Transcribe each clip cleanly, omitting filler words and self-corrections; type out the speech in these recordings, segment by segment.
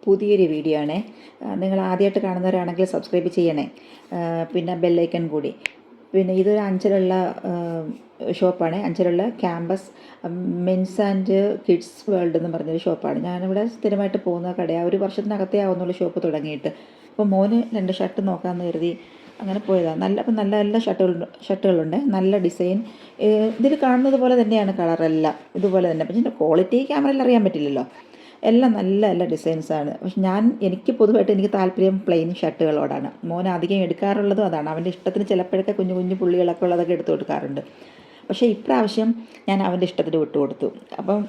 പുതിയൊരു വീഡിയോ ആണേ. നിങ്ങൾ ആദ്യമായിട്ട് കാണുന്നവരാണെങ്കിൽ സബ്സ്ക്രൈബ് ചെയ്യണേ, പിന്നെ ബെല്ലൈക്കൺ കൂടി. പിന്നെ ഇതൊരു അഞ്ചലുള്ള ഷോപ്പാണ്, അഞ്ചലുള്ള campus men's and kids world എന്ന് പറഞ്ഞൊരു ഷോപ്പാണ്. ഞാനിവിടെ സ്ഥിരമായിട്ട് പോകുന്ന കടയാണ്. ഒരു വർഷത്തിനകത്തേ ആവുന്നുള്ള ഷോപ്പ് തുടങ്ങിയിട്ട്. അപ്പോൾ മോന് 2 ഷർട്ട് നോക്കാമെന്ന് കരുതി അങ്ങനെ പോയതാണ്. നല്ല നല്ല ഷർട്ടുകളുണ്ട്, നല്ല ഡിസൈൻ. ഇതിൽ കാണുന്നത് പോലെ തന്നെയാണ് കളറെല്ലാം ഇതുപോലെ തന്നെ. പക്ഷേ ഇതിൻ്റെ ക്വാളിറ്റി ക്യാമറയിൽ അറിയാൻ പറ്റില്ലല്ലോ. എല്ലാം നല്ല നല്ല ഡിസൈൻസാണ്. പക്ഷെ എനിക്ക് പൊതുവായിട്ട് എനിക്ക് താല്പര്യം പ്ലെയിൻ ഷർട്ടുകളോടാണ്. മോൻ അധികം എടുക്കാറുള്ളതും അതാണ്. അവൻ്റെ ഇഷ്ടത്തിന് ചിലപ്പോഴൊക്കെ കുഞ്ഞു കുഞ്ഞു പുള്ളികളൊക്കെ ഉള്ളതൊക്കെ എടുത്തു കൊടുക്കാറുണ്ട്. പക്ഷേ ഇപ്രാവശ്യം ഞാൻ അവൻ്റെ ഇഷ്ടത്തിന് വിട്ടുകൊടുത്തു. അപ്പം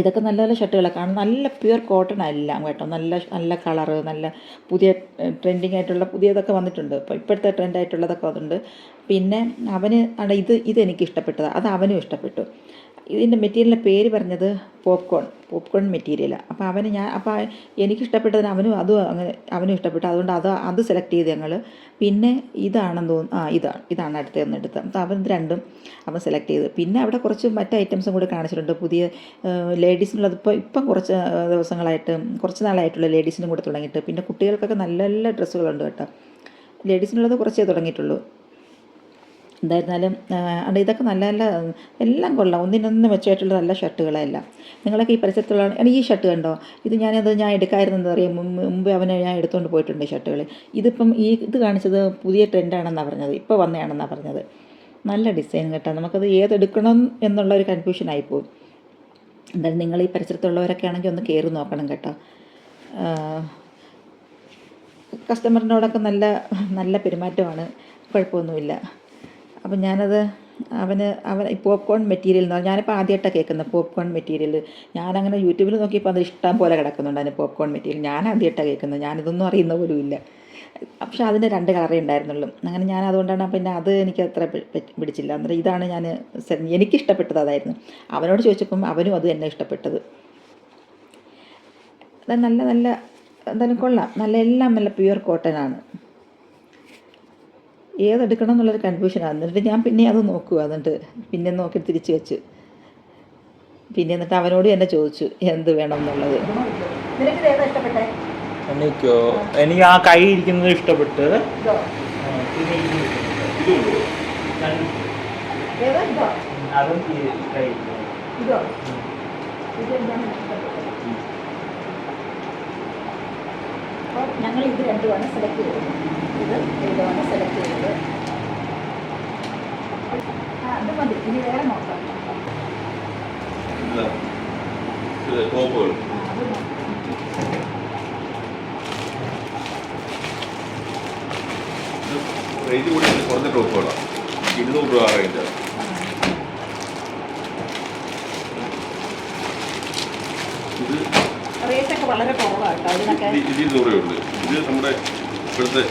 ഇതൊക്കെ നല്ല നല്ല ഷർട്ടുകളൊക്കെ കാണും. നല്ല പ്യുവർ കോട്ടൺ എല്ലാം കേട്ടോ. നല്ല നല്ല കളറ്, നല്ല പുതിയ ട്രെൻഡിങ് ആയിട്ടുള്ള പുതിയതൊക്കെ വന്നിട്ടുണ്ട്. ഇപ്പോഴത്തെ ട്രെൻഡായിട്ടുള്ളതൊക്കെ വന്നിട്ടുണ്ട്. പിന്നെ അവന് ഇതെനിക്ക് ഇഷ്ടപ്പെട്ടതാണ്, അത് അവനും ഇഷ്ടപ്പെട്ടു. ഇതിൻ്റെ മെറ്റീരിയലിൻ്റെ പേര് പറഞ്ഞത് പോപ്കോൺ മെറ്റീരിയലാണ്. അപ്പോൾ എനിക്കിഷ്ടപ്പെട്ടതിന് അവനും ഇഷ്ടപ്പെട്ടു. അതുകൊണ്ട് അത് സെലക്ട് ചെയ്ത് ഞങ്ങൾ. പിന്നെ ഇതാണെന്ന് തോന്നുന്നു, ഇതാണ് അടുത്തതെന്ന് എടുത്തത്. അപ്പോൾ അവൻ രണ്ടും അവൻ സെലക്ട് ചെയ്ത്. പിന്നെ അവിടെ കുറച്ച് മറ്റ് ഐറ്റംസും കൂടി കാണിച്ചിട്ടുണ്ട്. പുതിയ ലേഡീസിനുള്ളത് ഇപ്പം കുറച്ച് നാളായിട്ടുള്ള ലേഡീസിനും കൂടെ തുടങ്ങിയിട്ട്. പിന്നെ കുട്ടികൾക്കൊക്കെ നല്ല നല്ല ഡ്രസ്സുകളുണ്ട് കേട്ടോ. ലേഡീസിനുള്ളത് കുറച്ചേ തുടങ്ങിയിട്ടുള്ളൂ. എന്തായിരുന്നാലും ഇതൊക്കെ നല്ല നല്ല എല്ലാം കൊള്ളാം. ഒന്നിനൊന്ന് മെച്ചമായിട്ടുള്ള നല്ല ഷർട്ടുകളെല്ലാം. നിങ്ങളൊക്കെ ഈ പരിസരത്തുള്ള ഈ ഷർട്ട് കണ്ടോ? ഞാൻ എടുക്കാമായിരുന്നെന്ന് അറിയാം. മുമ്പ് ഞാൻ എടുത്തുകൊണ്ട് പോയിട്ടുണ്ട് ഈ ഷർട്ടുകൾ. ഇതിപ്പം ഇത് കാണിച്ചത് പുതിയ ട്രെൻഡാണെന്നാണ് പറഞ്ഞത്, ഇപ്പോൾ വന്നതാണെന്നാണ് പറഞ്ഞത്. നല്ല ഡിസൈൻ കേട്ടോ. നമുക്കത് ഏതെടുക്കണം എന്നുള്ളൊരു കൺഫ്യൂഷനായിപ്പോയി. എന്തായാലും നിങ്ങൾ ഈ പരിസരത്തുള്ളവരൊക്കെ ആണെങ്കിൽ ഒന്ന് കയറി നോക്കണം കേട്ടോ. കസ്റ്റമറിനോടൊക്കെ നല്ല നല്ല പെരുമാറ്റമാണ്, കുഴപ്പമൊന്നുമില്ല. അപ്പം അവൻ ഈ പോപ്കോൺ മെറ്റീരിയൽ എന്ന് പറഞ്ഞാൽ ഞാനിപ്പോൾ ആദ്യമായിട്ടാണ് കേൾക്കുന്നത് പോപ്കോൺ മെറ്റീരിയൽ. ഞാനങ്ങനെ യൂട്യൂബിൽ നോക്കിയപ്പോൾ അത് ഇഷ്ടം പോലെ കിടക്കുന്നുണ്ട് അതിന് പോപ്കോൺ മെറ്റീരിയൽ. ഞാൻ ആദ്യമായിട്ടാണ് കേൾക്കുന്നത്, ഞാനിതൊന്നും അറിയുന്ന പോലും ഇല്ല. പക്ഷേ അതിന് 2 കളറേ ഉണ്ടായിരുന്നുള്ളൂ. അങ്ങനെ ഞാൻ അതുകൊണ്ടാണ് പിന്നെ അത് എനിക്ക് അത്ര പിടിച്ചില്ല. അന്നേരം ഇതാണ് എനിക്കിഷ്ടപ്പെട്ടത് അതായിരുന്നു. അവനോട് ചോദിച്ചപ്പം അവനും അത് തന്നെ ഇഷ്ടപ്പെട്ടത്. അത് നല്ല നല്ല എന്തായാലും കൊള്ളാം. എല്ലാം നല്ല പ്യുവർ കോട്ടനാണ്. ഏതെടുക്കണം എന്നുള്ളൊരു കൺഫ്യൂഷനാണ്. എന്നിട്ട് ഞാൻ പിന്നെ അത് നോക്കുക. പിന്നെ നോക്കി തിരിച്ച് വെച്ച്. എന്നിട്ട് അവനോട് തന്നെ ചോദിച്ചു എന്ത് വേണം എന്നുള്ളത്. എനിക്ക് ആ കൈ ഇരിക്കുന്നത് ഇഷ്ടപ്പെട്ട്. ഞങ്ങൾ ഇത് രണ്ടുമാണ് സെലക്ട് ചെയ്തത്. ഇതാണ് സെലക്ട് ചെയ്തത്. അത് മതി, ഇനി വേറെ നോക്കാം. റേറ്റ് കൂടി കുറഞ്ഞ ടോപ്പുകളാണ്. 200 രൂപ റേഞ്ച്. ഇത് റേറ്റൊക്കെ വളരെ കുറവാണ് കേട്ടോ. ഇതിനൊക്കെ 200 രൂപയുണ്ട്. ഇത് നമ്മുടെ ഇപ്പോഴത്തെ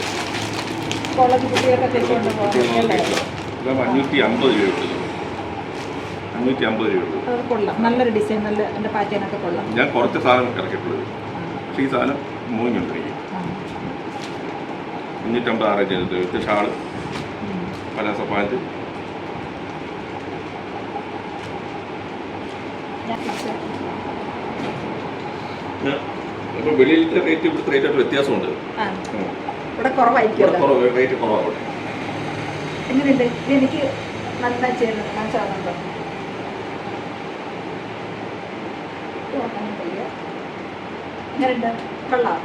കോളേജ് കുട്ടികളൊക്കെ തെറ്റുകൊണ്ട് 550 രൂപയുണ്ട്. 550 രൂപയുണ്ട്. അത് കൊള്ളാം. നല്ലൊരു ഡിസൈൻ, നല്ല എൻ്റെ പാറ്റേണൊക്കെ കൊള്ളാം. ഞാൻ കുറച്ച് സാധനം ഇറക്കിയിട്ടുള്ളത്. പക്ഷേ ഈ സാധനം മൂന്നുണ്ട് എനിക്ക്. 550 റേഞ്ച് ചെയ്തിട്ട് വിത്ത് ഷാള്, പലാസ പാൻറ്റ്. അപ്പോൾ വെളിയിലത്തെ റേറ്റ് ഇവിടുത്തെ റേറ്റായിട്ട് വ്യത്യാസമുണ്ട്. ഇവിടെ കുറവായിരിക്കും. റേറ്റ് കുറവാണ്. എങ്ങനെയുണ്ട്? എനിക്ക് നല്ല ചേർന്നുണ്ടോ? എങ്ങനെയുണ്ട്? കൊള്ളാം.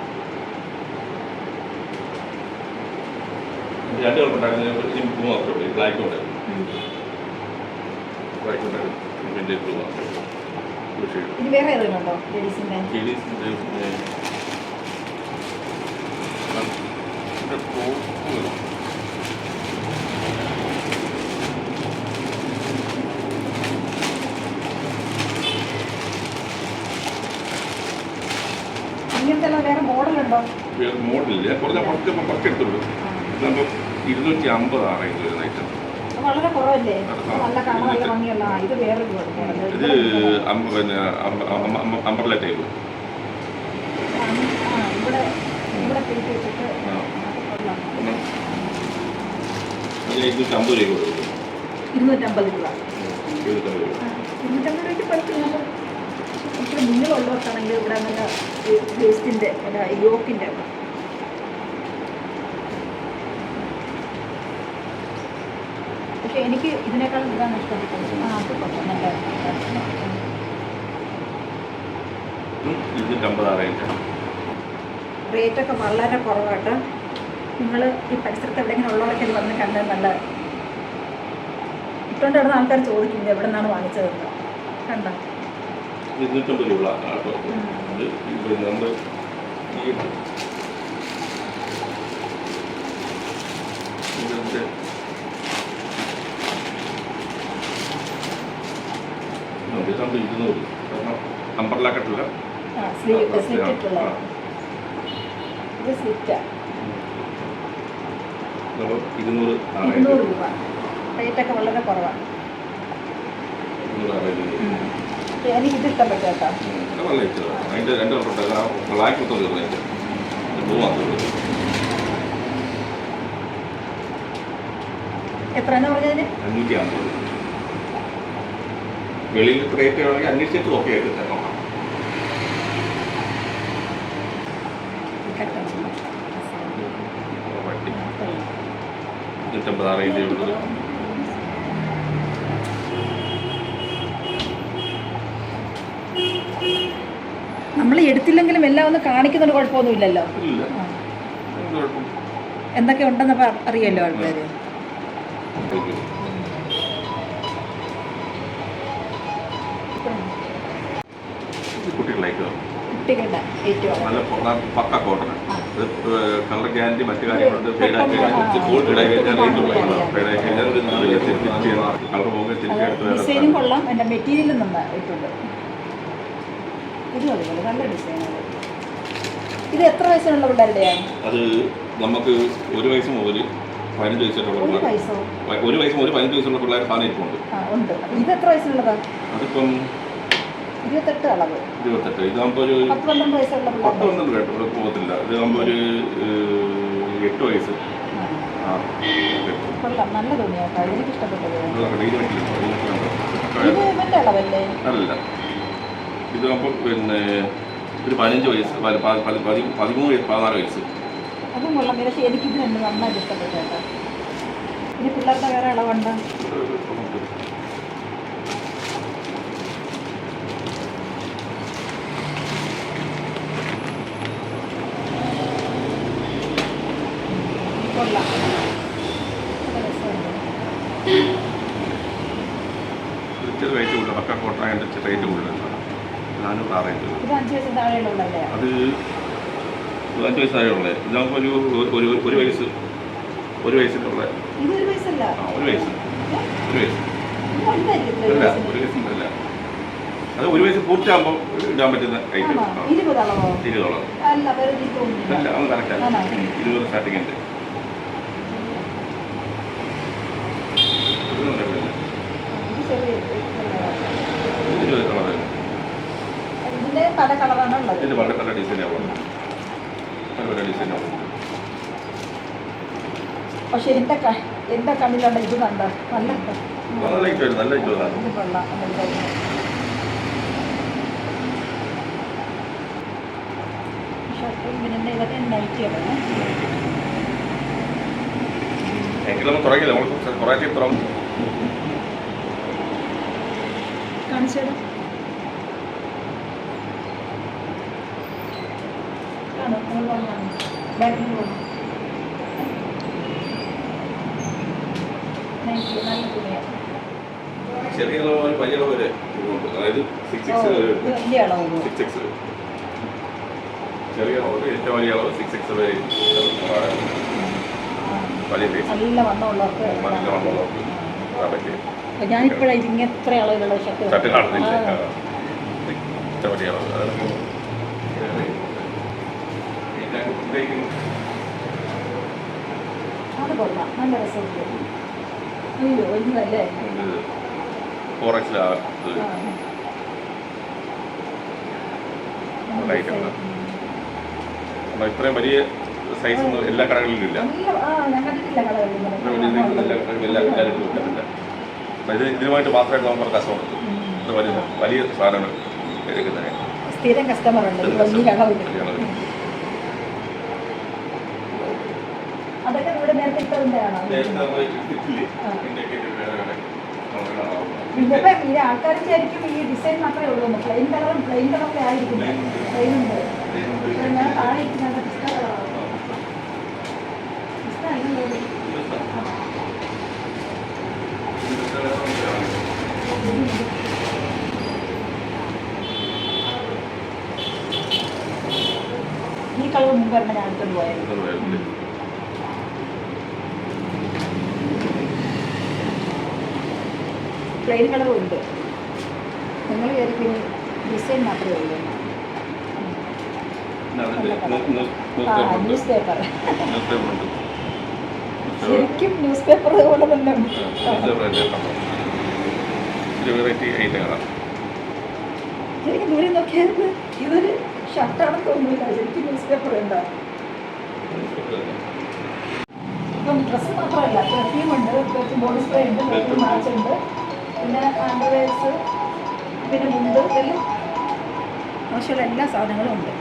2 കളറുണ്ടായിരുന്നു. ബ്ലൂ മാത്രമേ ഉള്ളൂ. ബ്ലാക്ക് ഉണ്ടായിരുന്നു. ഇനി വേറെ ഏതെങ്കിലും ഉണ്ടോ ലേഡീസിൻ്റെ? ഇങ്ങനത്തെ വേറെ മോഡലുണ്ടോ? വേറെ മോഡലില്ല. കുറച്ച് എടുത്തുള്ളൂ. ഇതാകുമ്പോൾ 250 റേഞ്ച് വരുന്ന ഐറ്റം. വളരെ കുറവല്ലേ? നല്ല കാണാൻ നല്ല ഭംഗിയുള്ള. ഇത് വേറൊരു മോഡൽ. ഇത് പിന്നെ അംബ്രല ടൈപ്പ്. ഇവിടെ പിടിച്ച് വെച്ചിട്ട് 250 രൂപ കൊടുക്കും. 250 രൂപ. 250 രൂപയ്ക്ക് പറ്റും. ഇച്ചിരി മുന്നിലുള്ളവർക്കാണെങ്കിൽ ഇവിടെ നല്ല വേസ്റ്റിൻ്റെ അല്ല യോക്കിൻ്റെ പക്ഷെ എനിക്ക് ഇതിനേക്കാളും ഇതാണ് ഇഷ്ടപ്പെട്ടത്. അത് കൊള്ളാം, നല്ല 250 റേറ്റൊക്കെ വളരെ കുറവായിട്ട്. നിങ്ങൾ ഈ പരിസരത്ത് എവിടെയെങ്കിലും ഉള്ളവരൊക്കെ ഇത് വന്ന് കണ്ടാൽ നല്ല ഇട്ടുകൊണ്ട് കിടന്ന ആൾക്കാർ ചോദിക്കുന്നത് എവിടെ നിന്നാണ് വാങ്ങിച്ചതെന്ന്. കണ്ടോ 250 രൂപ ആട്ടോ. അത് നമ്മൾ ഈ ഇതിൻ്റെ ഇതാകുമ്പോൾ 200. കാരണം അമ്പർലാക്കട്ടില്ല. സ്ലിറ്റുള്ള ഇത് സ്ലിറ്റാ. 200 രൂപ. റേറ്റൊക്കെ വളരെ കുറവാണ്. എനിക്കിത് ഇഷ്ടപ്പെട്ടു കേട്ടോ. നല്ല ഇഷ്ടമാണ്. അതിൻ്റെ 2 കളറുണ്ട്. ബ്ലാക്ക് മൊത്തം തീർന്നതിൻ്റെ ബ്ലൂ മാത്രമേ ഉള്ളൂ. എത്രയാണെന്ന് പറഞ്ഞതിന്? 550. വെളിയിൽ റേറ്റ് ആണെങ്കിൽ അന്വേഷിച്ചിട്ട് ഓക്കെ ആയിട്ട് തരണം. വണ്ടി 250 റേഞ്ച് ഉള്ളത്. നമ്മൾ എടുത്തില്ലെങ്കിലും എല്ലാം ഒന്ന് കാണിക്കുന്നൊരു കുഴപ്പമൊന്നുമില്ലല്ലോ. ഇല്ല, കുഴപ്പം. എന്തൊക്കെ ഉണ്ടെന്ന് അറിയാമല്ലോ ആൾക്കാർ. കുട്ടികളായിട്ട് കുട്ടികളുടെ ഏറ്റവും നല്ല പക്ക കോട്ടൺ. അത് കളർ ഗ്യാരണ്ടി മറ്റു കാര്യങ്ങളുണ്ട്. ഫെയ്ഡാക്കി റേഞ്ച് കളർ പോകുക തിരിച്ചെടുത്ത് ഡിസൈനും കൊള്ളാം. എൻ്റെ മെറ്റീരിയലും നന്നായിട്ടുണ്ട്. ഇതും അതുപോലെ നല്ല ഡിസൈനാണ്. ഇത് എത്ര വയസ്സിനുള്ള പിള്ളേരുടെയാണ്? അത് നമുക്ക് 1 വയസ്സ് മുതൽ 15 വയസ്സുള്ള പിള്ളേർ. 1 വയസ്സ് മുതൽ 15 വയസ്സുള്ള പിള്ളേർ സാധനം ഇരിപ്പുണ്ട്. ഉണ്ട്. ഇത് എത്ര വയസ്സിലുള്ളതാണ്? അതിപ്പം 28 അളവ്. 28. ഇതാകുമ്പോൾ ഒരു 10-12 വയസ്സുള്ള പിള്ളേർ. 10-12 കേട്ടോ, ഇവിടെ പോകത്തില്ല. ഇതാകുമ്പോൾ ഒരു 8 വയസ്സ്. കൊള്ളാം, നല്ല തുണിയാട്ടോ. എനിക്ക് ഇഷ്ടപ്പെട്ടത്. ഇത് ഇവൻ്റെ അളവല്ലേ? അല്ല, ഇതാകുമ്പോൾ പിന്നെ ഒരു 15 വയസ്സ് 13-14 വയസ്സ്. അതും കൊള്ളാം. പക്ഷേ എനിക്കിത് തന്നെ നന്നായിട്ട് ഇഷ്ടപ്പെട്ടു കേട്ടോ. ഇനി പിള്ളേരുടെ വേറെ അളവുണ്ടോ? കൊള്ളാം, ചെറിയ റേറ്റ് കൂടുതൽ. പക്ക കോട്ടൺ അതിൻ്റെ റേറ്റ് കൂടുതലാണ്. 400 റേറ്റ്. ഇത് 5 വയസ്സിന് താഴെയുള്ളതല്ലേ? അത് 5 വയസ്സ് താഴെയുള്ളത്. ഇതാകുമ്പോൾ ഒരു വയസ്സ് 1 വയസ്സിനുള്ള. ഇത് 1 വയസ്സല്ല. 1 വയസ്സ്. 1 വയസ്സ് അല്ല, 1 വയസ്സില്ല. അത് 1 വയസ്സ് പൂർത്തിയാകുമ്പോൾ ഇടാൻ പറ്റുന്ന ഐറ്റം. 20 അളവോ? 20 അളവ്. അല്ല, വേറെ തോന്നുന്നില്ല. അല്ല, അത് കറക്റ്റാണ്. 20 സ്റ്റാർട്ടിംഗ് ഉണ്ട്. ഇതിന്റെ പല കളറാണ് ഉള്ളത്. ഇതിന് വളരെ നല്ല ഡിസൈനാണ്. പല ഡിസൈനാണ്. പക്ഷെ എൻ്റെ കണ്ണിലുള്ള ഇത് കണ്ട നല്ല നല്ല ഇഷ്ടമാണ്. നല്ല ഇഷ്ടമാണ്. ഇത് കൊള്ളാം. ഷർട്ടും പിന്നെ ഇതൊക്കെ നൈറ്റിയാണ്. എങ്കിലും നമ്മൾ തുടങ്ങിയില്ല. നമ്മൾ കുറേ തുടങ്ങും. കാണിച്ചേടാ. ബാക്കിൽ പോകും. നല്ല തുണിയാണ്. ചെറിയ അളവ് വലിയ അളവ് വരെ. അതായത് 6X വരെ. വലിയ അളവ്. 6X ചെറിയ അളവ്, ഏറ്റവും വലിയ അളവ് 6X വരെ. വലിയ സൈസ്. നല്ല വണ്ണമുള്ളവർക്ക്. നല്ല വണ്ണമുള്ളവർക്ക് പറ്റിയ. ഞാനിപ്പോഴാണ് ഇതിങ്ങനെ എത്ര അളവിലുള്ള ഷർട്ട് കാണുന്നില്ല. ഏറ്റവും വലിയ അളവ്. അത് കൊള്ളാം, നല്ല രസമുണ്ട്. അയ്യോ ഒന്നല്ലേ 4X ഇത്രയും വലിയ സൈസ് എല്ലാ കടകളിലും ഇല്ല. ഇതിനുമായിട്ട് മാത്രമായിട്ട് നമുക്ക് കസ്റ്റമർ വലിയ സാധനങ്ങൾ എടുക്കുന്നത്. സ്ഥിരം കസ്റ്റമർ ഉണ്ട് ഈ വലിയ അളവിൽ. അതൊക്കെ ഇവിടെ നേരത്തെ ഇട്ടതിൻ്റെ ആണോ? ഇതിപ്പോൾ ഈ ആൾക്കാർ വിചാരിക്കും ഈ ഡിസൈൻ മാത്രമേ ഉള്ളൂ, പ്ലെയിൻ കളറിൽ ആയിരിക്കും. പ്ലെയിൻ ഉണ്ട്. ഞാൻ താഴെ ഇരിക്കുന്നത് പിസ്ത കളറാണ്. പിസ്ത അതിന് ഈ കളർ മുമ്പ് പറഞ്ഞ ഞാൻ എടുത്തോണ്ട് പോയത്. പ്ലെയിൻ കളറും ഉണ്ട്. നിങ്ങൾ വിചാരിക്കും ഡിസൈൻ മാത്രമേ ഉള്ളൂ. ന്യൂസ് പേപ്പർ, ശരിക്കും ന്യൂസ് പേപ്പർ പോലെ തന്നെ ഉണ്ട്. ശരിക്കും ദൂരെ നോക്കിയാൽ ഇതൊരു ഷർട്ടാണെന്ന് തോന്നുന്നില്ല, ശരിക്കും ന്യൂസ് പേപ്പർ ഉണ്ടോ? ഇപ്പം ഡ്രസ്സ് മാത്രമല്ല, പെർഫ്യൂം ഉണ്ട്, ബോഡി സ്പ്രേ ഉണ്ട്, പെർഫ്യൂം മാച്ച് ഉണ്ട്, പിന്നെ അണ്ടർവെയർസ്, പിന്നെ മുണ്ട്, എല്ലാം ആവശ്യമുള്ള എല്ലാ സാധനങ്ങളും ഉണ്ട്.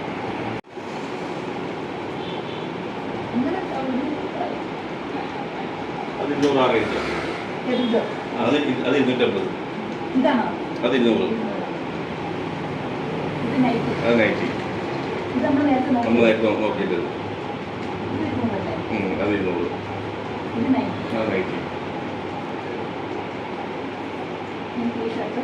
ഇതാണോ? അത് 200. ഇത് നൈറ്റി. അത് നൈറ്റി. ഇത് നമ്മൾ നേരത്തെ നമ്മൾ നേരത്തെ നോക്കിയിട്ട് ഇത് 200 അല്ലേ? അത് 200. ഇത് നൈറ്റി. അത് നൈറ്റി. T shirt